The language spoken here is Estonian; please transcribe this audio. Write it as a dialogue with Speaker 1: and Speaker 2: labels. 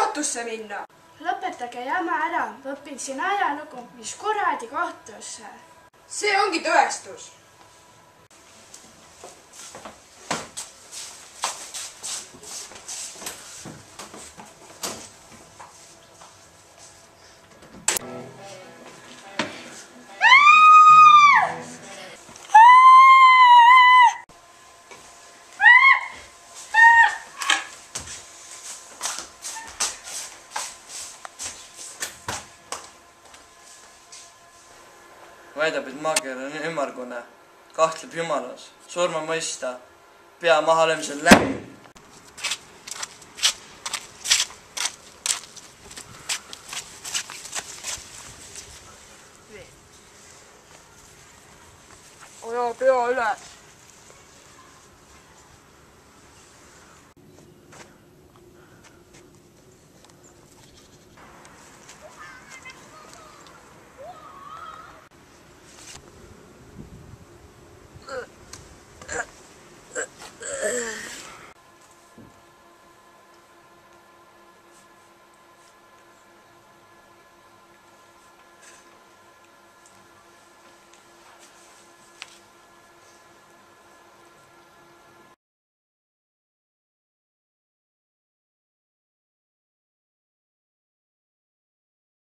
Speaker 1: kohtusse minna.
Speaker 2: Lõpetage jama ära, õpin siin ajalugu, mis kuradi kohtusse.
Speaker 1: See ongi tõestus.
Speaker 3: Väidab, et maager on ümmargune, kahtleb jumalas, surma mõista, pea maha löömisel läbi.
Speaker 1: Aja pea üles.